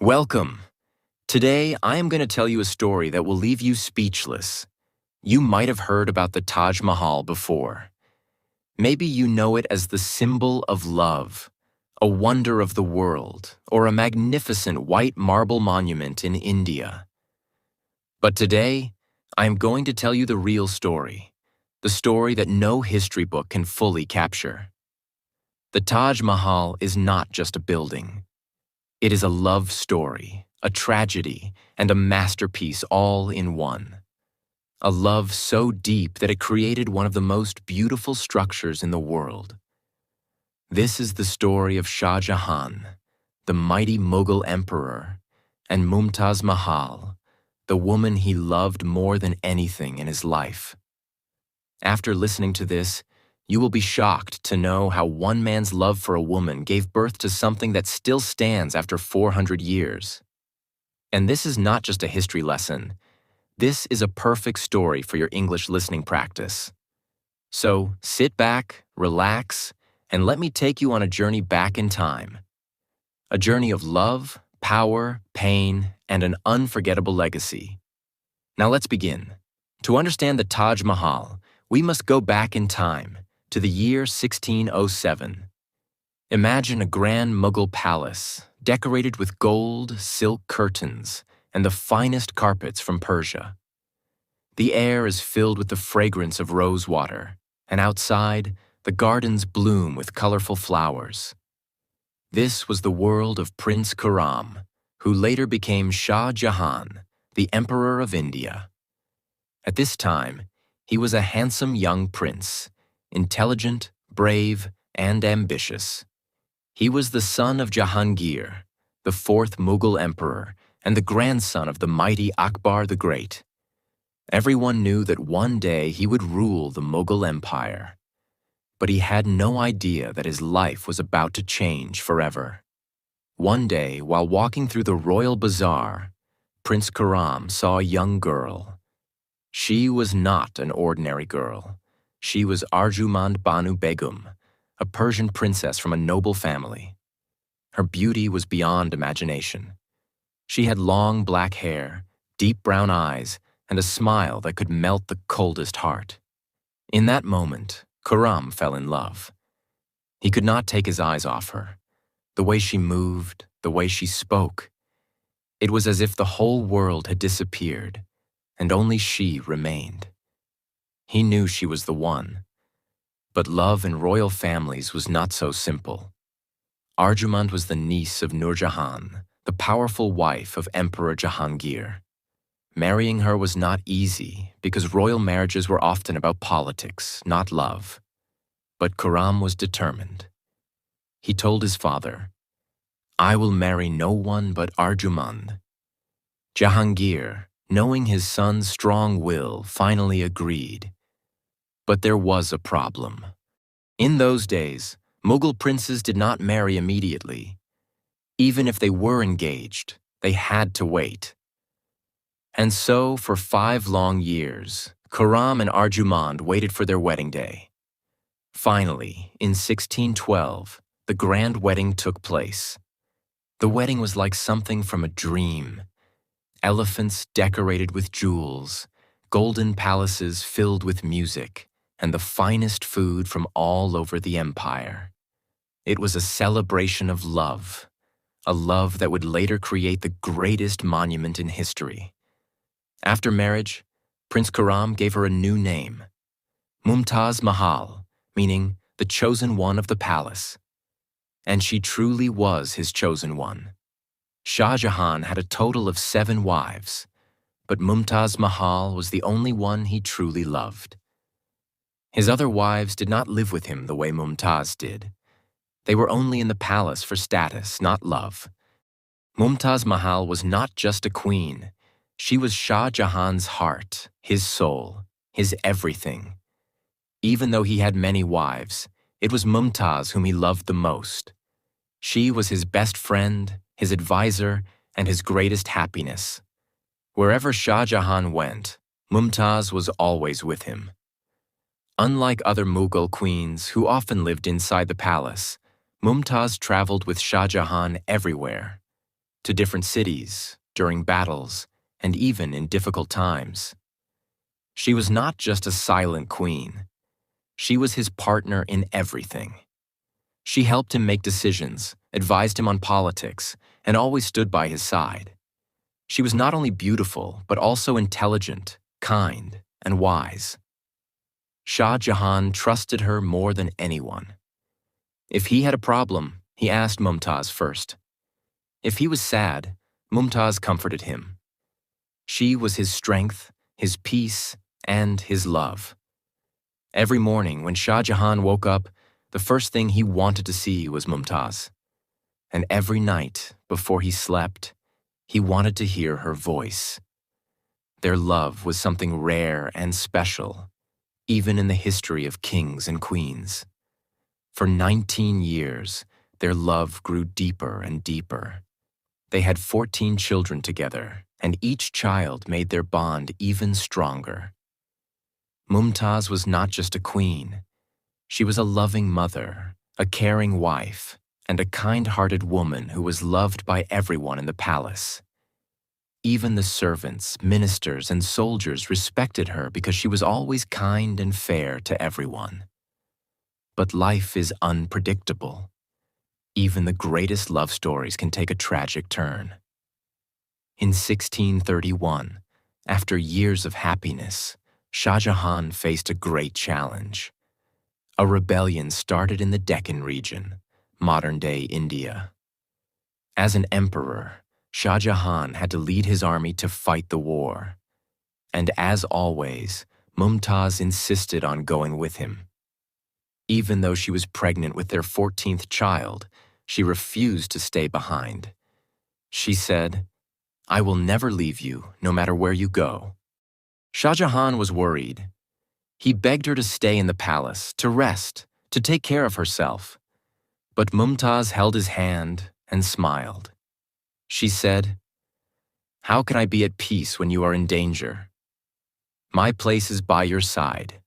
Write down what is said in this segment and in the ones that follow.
Welcome. Today, I am going to tell you a story that will leave you speechless. You might have heard about the Taj Mahal before. Maybe you know it as the symbol of love, a wonder of the world, or a magnificent white marble monument in India. But today, I am going to tell you the real story, the story that no history book can fully capture. The Taj Mahal is not just a building. It is a love story, a tragedy, and a masterpiece all in one. A love so deep that it created one of the most beautiful structures in the world. This is the story of Shah Jahan, the mighty Mughal emperor, and Mumtaz Mahal, the woman he loved more than anything in his life. After listening to this, you will be shocked to know how one man's love for a woman gave birth to something that still stands after 400 years. And this is not just a history lesson. This is a perfect story for your English listening practice. So sit back, relax, and let me take you on a journey back in time. A journey of love, power, pain, and an unforgettable legacy. Now let's begin. To understand the Taj Mahal, we must go back in time to the year 1607. Imagine a grand Mughal palace decorated with gold, silk curtains, and the finest carpets from Persia. The air is filled with the fragrance of rose water, and outside, the gardens bloom with colorful flowers. This was the world of Prince Khurram, who later became Shah Jahan, the Emperor of India. At this time, he was a handsome young prince, intelligent, brave, and ambitious. He was the son of Jahangir, the fourth Mughal emperor, and the grandson of the mighty Akbar the Great. Everyone knew that one day he would rule the Mughal Empire. But he had no idea that his life was about to change forever. One day, while walking through the royal bazaar, Prince Khurram saw a young girl. She was not an ordinary girl. She was Arjumand Banu Begum, a Persian princess from a noble family. Her beauty was beyond imagination. She had long black hair, deep brown eyes, and a smile that could melt the coldest heart. In that moment, Khurram fell in love. He could not take his eyes off her. The way she moved, the way she spoke. It was as if the whole world had disappeared, and only she remained. He knew she was the one. But love in royal families was not so simple. Arjumand was the niece of Nur Jahan, the powerful wife of Emperor Jahangir. Marrying her was not easy because royal marriages were often about politics, not love. But Khurram was determined. He told his father, "I will marry no one but Arjumand." Jahangir, knowing his son's strong will, finally agreed. But there was a problem. In those days, Mughal princes did not marry immediately. Even if they were engaged, they had to wait. And so, for 5 long years, Khurram and Arjumand waited for their wedding day. Finally, in 1612, the grand wedding took place. The wedding was like something from a dream. Elephants decorated with jewels, golden palaces filled with music, and the finest food from all over the empire. It was a celebration of love, a love that would later create the greatest monument in history. After marriage, Prince Khurram gave her a new name, Mumtaz Mahal, meaning the chosen one of the palace. And she truly was his chosen one. Shah Jahan had a total of 7 wives, but Mumtaz Mahal was the only one he truly loved. His other wives did not live with him the way Mumtaz did. They were only in the palace for status, not love. Mumtaz Mahal was not just a queen. She was Shah Jahan's heart, his soul, his everything. Even though he had many wives, it was Mumtaz whom he loved the most. She was his best friend, his advisor, and his greatest happiness. Wherever Shah Jahan went, Mumtaz was always with him. Unlike other Mughal queens who often lived inside the palace, Mumtaz traveled with Shah Jahan everywhere. to different cities, during battles, and even in difficult times. She was not just a silent queen. She was his partner in everything. She helped him make decisions, advised him on politics, and always stood by his side. She was not only beautiful, but also intelligent, kind, and wise. Shah Jahan trusted her more than anyone. If he had a problem, he asked Mumtaz first. If he was sad, Mumtaz comforted him. She was his strength, his peace, and his love. Every morning when Shah Jahan woke up, the first thing he wanted to see was Mumtaz. And every night, before he slept, he wanted to hear her voice. Their love was something rare and special, even in the history of kings and queens. For 19 years, their love grew deeper and deeper. They had 14 children together, and each child made their bond even stronger. Mumtaz was not just a queen. She was a loving mother, a caring wife, and a kind-hearted woman who was loved by everyone in the palace. Even the servants, ministers, and soldiers respected her because she was always kind and fair to everyone. But life is unpredictable. Even the greatest love stories can take a tragic turn. In 1631, after years of happiness, Shah Jahan faced a great challenge. A rebellion started in the Deccan region, modern-day India. As an emperor, Shah Jahan had to lead his army to fight the war. And as always, Mumtaz insisted on going with him. Even though she was pregnant with their 14th child, she refused to stay behind. She said, "I will never leave you, no matter where you go." Shah Jahan was worried. He begged her to stay in the palace, to rest, to take care of herself. But Mumtaz held his hand and smiled. She said, "How can I be at peace when you are in danger? My place is by your side."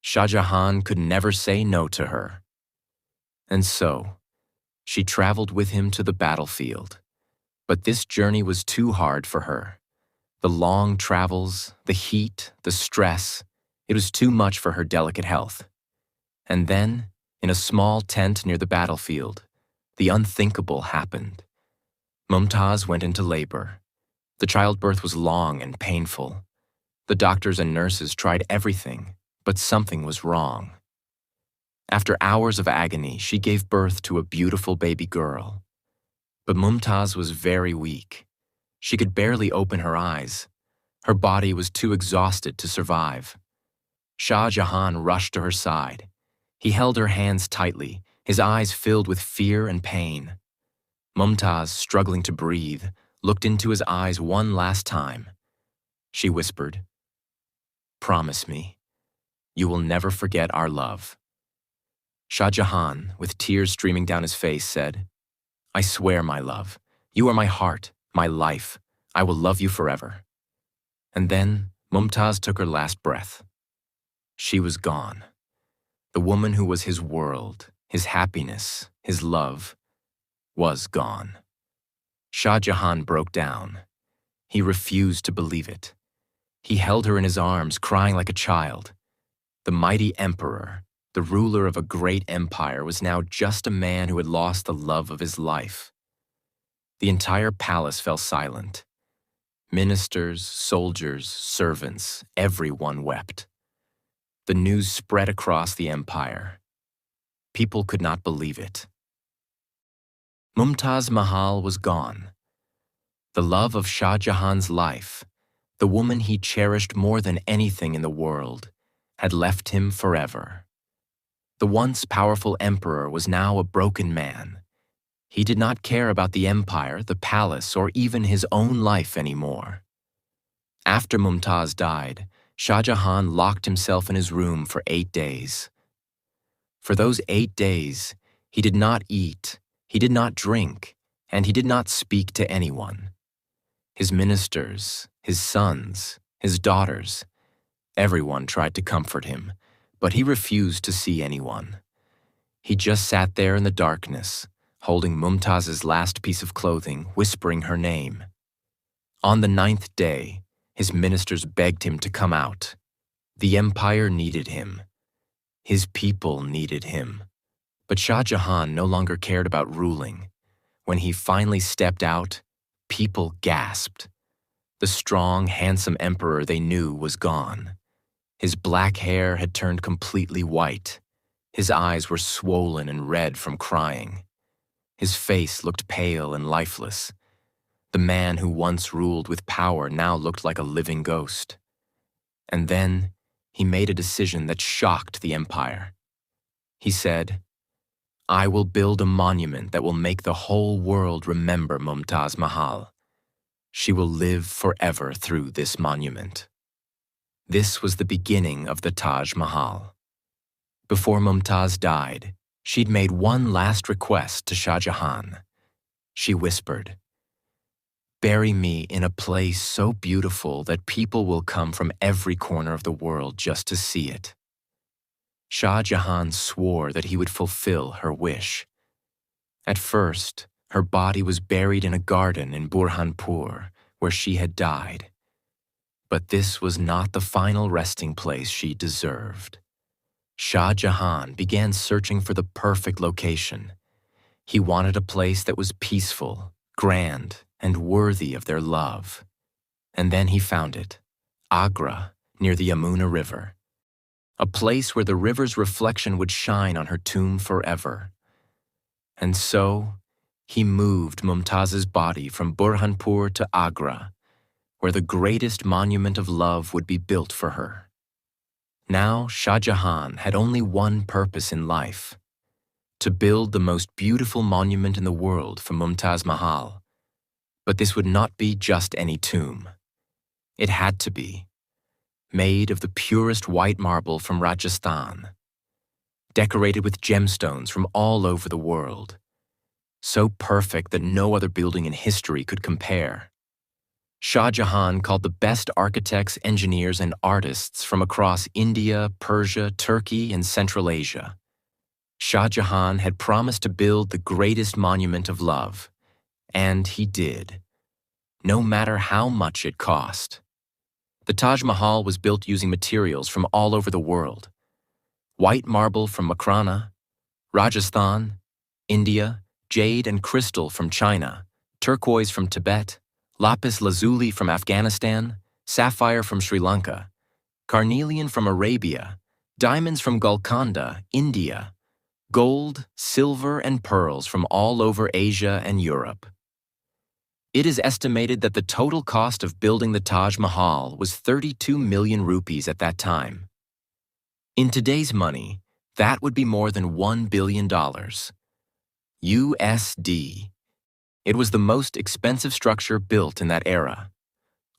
Shah Jahan could never say no to her. And so, she traveled with him to the battlefield. But this journey was too hard for her. The long travels, the heat, the stress, it was too much for her delicate health. And then, in a small tent near the battlefield, the unthinkable happened. Mumtaz went into labor. The childbirth was long and painful. The doctors and nurses tried everything, but something was wrong. After hours of agony, she gave birth to a beautiful baby girl. But Mumtaz was very weak. She could barely open her eyes. Her body was too exhausted to survive. Shah Jahan rushed to her side. He held her hands tightly, his eyes filled with fear and pain. Mumtaz, struggling to breathe, looked into his eyes one last time. She whispered, "Promise me, you will never forget our love." Shah Jahan, with tears streaming down his face, said, "I swear, my love, you are my heart, my life. I will love you forever." And then Mumtaz took her last breath. She was gone. The woman who was his world, his happiness, his love, was gone. Shah Jahan broke down. He refused to believe it. He held her in his arms, crying like a child. The mighty emperor, the ruler of a great empire, was now just a man who had lost the love of his life. The entire palace fell silent. Ministers, soldiers, servants, everyone wept. The news spread across the empire. People could not believe it. Mumtaz Mahal was gone. The love of Shah Jahan's life, the woman he cherished more than anything in the world, had left him forever. The once powerful emperor was now a broken man. He did not care about the empire, the palace, or even his own life anymore. After Mumtaz died, Shah Jahan locked himself in his room for 8 days. For those 8 days, he did not eat, he did not drink, and he did not speak to anyone. His ministers, his sons, his daughters, everyone tried to comfort him, but he refused to see anyone. He just sat there in the darkness, holding Mumtaz's last piece of clothing, whispering her name. On the 9th day, his ministers begged him to come out. The empire needed him. His people needed him. But Shah Jahan no longer cared about ruling. When he finally stepped out, people gasped. The strong, handsome emperor they knew was gone. His black hair had turned completely white. His eyes were swollen and red from crying. His face looked pale and lifeless. The man who once ruled with power now looked like a living ghost. And then he made a decision that shocked the empire. He said, "I will build a monument that will make the whole world remember Mumtaz Mahal. She will live forever through this monument." This was the beginning of the Taj Mahal. Before Mumtaz died, she'd made one last request to Shah Jahan. She whispered, "Bury me in a place so beautiful that people will come from every corner of the world just to see it." Shah Jahan swore that he would fulfill her wish. At first, her body was buried in a garden in Burhanpur, where she had died. But this was not the final resting place she deserved. Shah Jahan began searching for the perfect location. He wanted a place that was peaceful, grand, and worthy of their love. And then he found it, Agra, near the Yamuna River. A place where the river's reflection would shine on her tomb forever. And so, he moved Mumtaz's body from Burhanpur to Agra, where the greatest monument of love would be built for her. Now, Shah Jahan had only one purpose in life: to build the most beautiful monument in the world for Mumtaz Mahal. But this would not be just any tomb. It had to be made of the purest white marble from Rajasthan, decorated with gemstones from all over the world, so perfect that no other building in history could compare. Shah Jahan called the best architects, engineers, and artists from across India, Persia, Turkey, and Central Asia. Shah Jahan had promised to build the greatest monument of love, and he did, no matter how much it cost. The Taj Mahal was built using materials from all over the world. White marble from Makrana, Rajasthan, India, jade and crystal from China, turquoise from Tibet, lapis lazuli from Afghanistan, sapphire from Sri Lanka, carnelian from Arabia, diamonds from Golconda, India, gold, silver, and pearls from all over Asia and Europe. It is estimated that the total cost of building the Taj Mahal was 32 million rupees at that time. In today's money, that would be more than $1 billion. USD. It was the most expensive structure built in that era.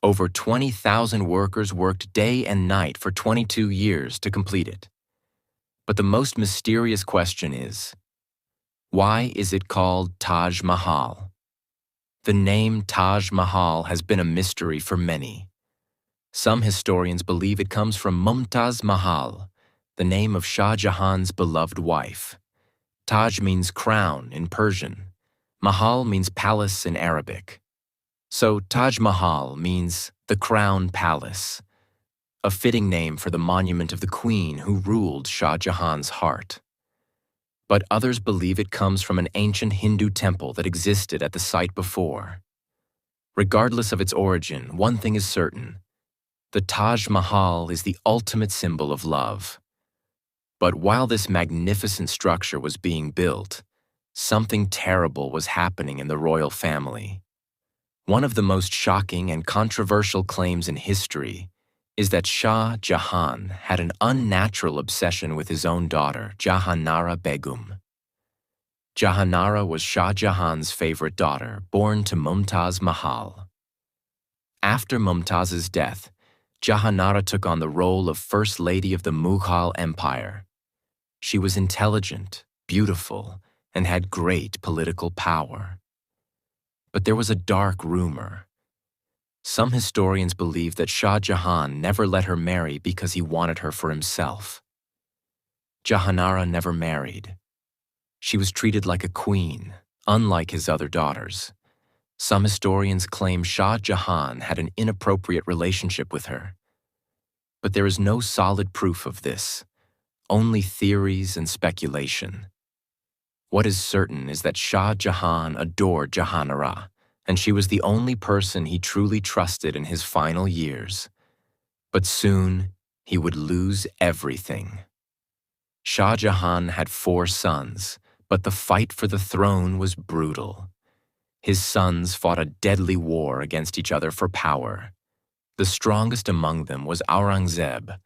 Over 20,000 workers worked day and night for 22 years to complete it. But the most mysterious question is, why is it called Taj Mahal? The name Taj Mahal has been a mystery for many. Some historians believe it comes from Mumtaz Mahal, the name of Shah Jahan's beloved wife. Taj means crown in Persian. Mahal means palace in Arabic. So Taj Mahal means the crown palace, a fitting name for the monument of the queen who ruled Shah Jahan's heart. But others believe it comes from an ancient Hindu temple that existed at the site before. Regardless of its origin, one thing is certain: the Taj Mahal is the ultimate symbol of love. But while this magnificent structure was being built, something terrible was happening in the royal family. One of the most shocking and controversial claims in history is that Shah Jahan had an unnatural obsession with his own daughter, Jahanara Begum. Jahanara was Shah Jahan's favorite daughter, born to Mumtaz Mahal. After Mumtaz's death, Jahanara took on the role of First Lady of the Mughal Empire. She was intelligent, beautiful, and had great political power. But there was a dark rumor. Some historians believe that Shah Jahan never let her marry because he wanted her for himself. Jahanara never married. She was treated like a queen, unlike his other daughters. Some historians claim Shah Jahan had an inappropriate relationship with her. But there is no solid proof of this, only theories and speculation. What is certain is that Shah Jahan adored Jahanara, and she was the only person he truly trusted in his final years. But soon, he would lose everything. Shah Jahan had 4 sons, but the fight for the throne was brutal. His sons fought a deadly war against each other for power. The strongest among them was Aurangzeb,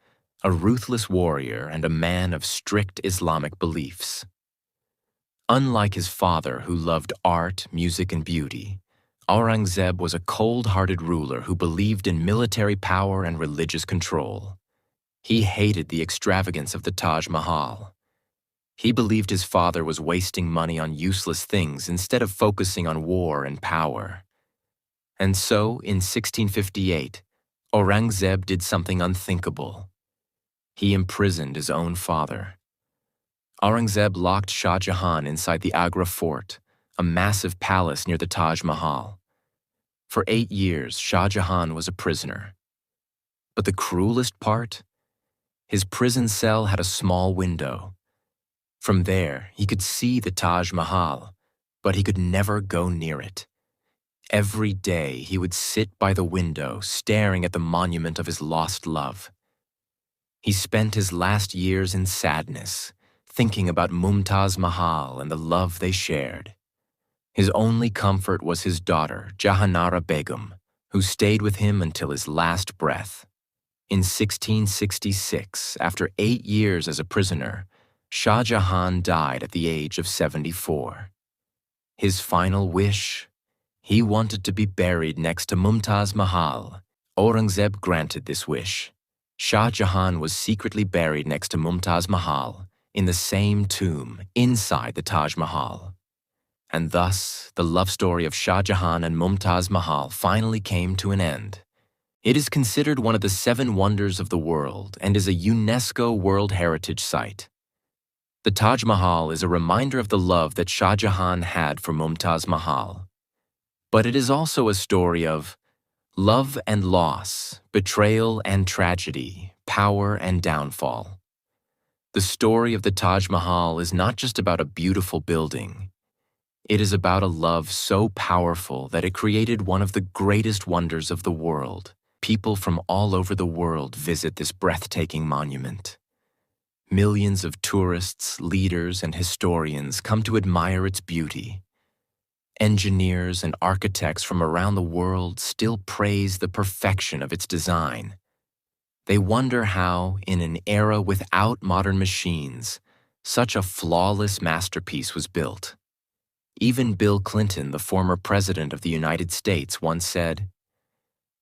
a ruthless warrior and a man of strict Islamic beliefs. Unlike his father, who loved art, music, and beauty, Aurangzeb was a cold-hearted ruler who believed in military power and religious control. He hated the extravagance of the Taj Mahal. He believed his father was wasting money on useless things instead of focusing on war and power. And so, in 1658, Aurangzeb did something unthinkable. He imprisoned his own father. Aurangzeb locked Shah Jahan inside the Agra fort, a massive palace near the Taj Mahal. For 8 years, Shah Jahan was a prisoner. But the cruelest part? His prison cell had a small window. From there, he could see the Taj Mahal, but he could never go near it. Every day, he would sit by the window, staring at the monument of his lost love. He spent his last years in sadness, thinking about Mumtaz Mahal and the love they shared. His only comfort was his daughter, Jahanara Begum, who stayed with him until his last breath. In 1666, after 8 years as a prisoner, Shah Jahan died at the age of 74. His final wish? He wanted to be buried next to Mumtaz Mahal. Aurangzeb granted this wish. Shah Jahan was secretly buried next to Mumtaz Mahal, in the same tomb inside the Taj Mahal. And thus, the love story of Shah Jahan and Mumtaz Mahal finally came to an end. It is considered one of the 7 wonders of the world and is a UNESCO World Heritage Site. The Taj Mahal is a reminder of the love that Shah Jahan had for Mumtaz Mahal. But it is also a story of love and loss, betrayal and tragedy, power and downfall. The story of the Taj Mahal is not just about a beautiful building. It is about a love so powerful that it created one of the greatest wonders of the world. People from all over the world visit this breathtaking monument. Millions of tourists, leaders, and historians come to admire its beauty. Engineers and architects from around the world still praise the perfection of its design. They wonder how, in an era without modern machines, such a flawless masterpiece was built. Even Bill Clinton, the former president of the United States, once said,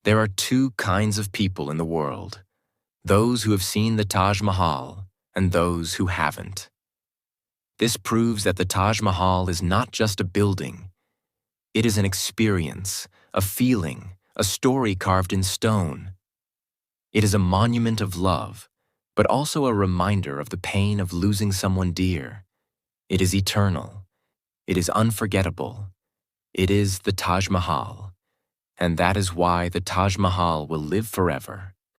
"There are 2 kinds of people in the world, those who have seen the Taj Mahal and those who haven't." This proves that the Taj Mahal is not just a building. It is an experience, a feeling, a story carved in stone. It is a monument of love, but also a reminder of the pain of losing someone dear. It is eternal. It is unforgettable. It is the Taj Mahal. And that is why the Taj Mahal will live forever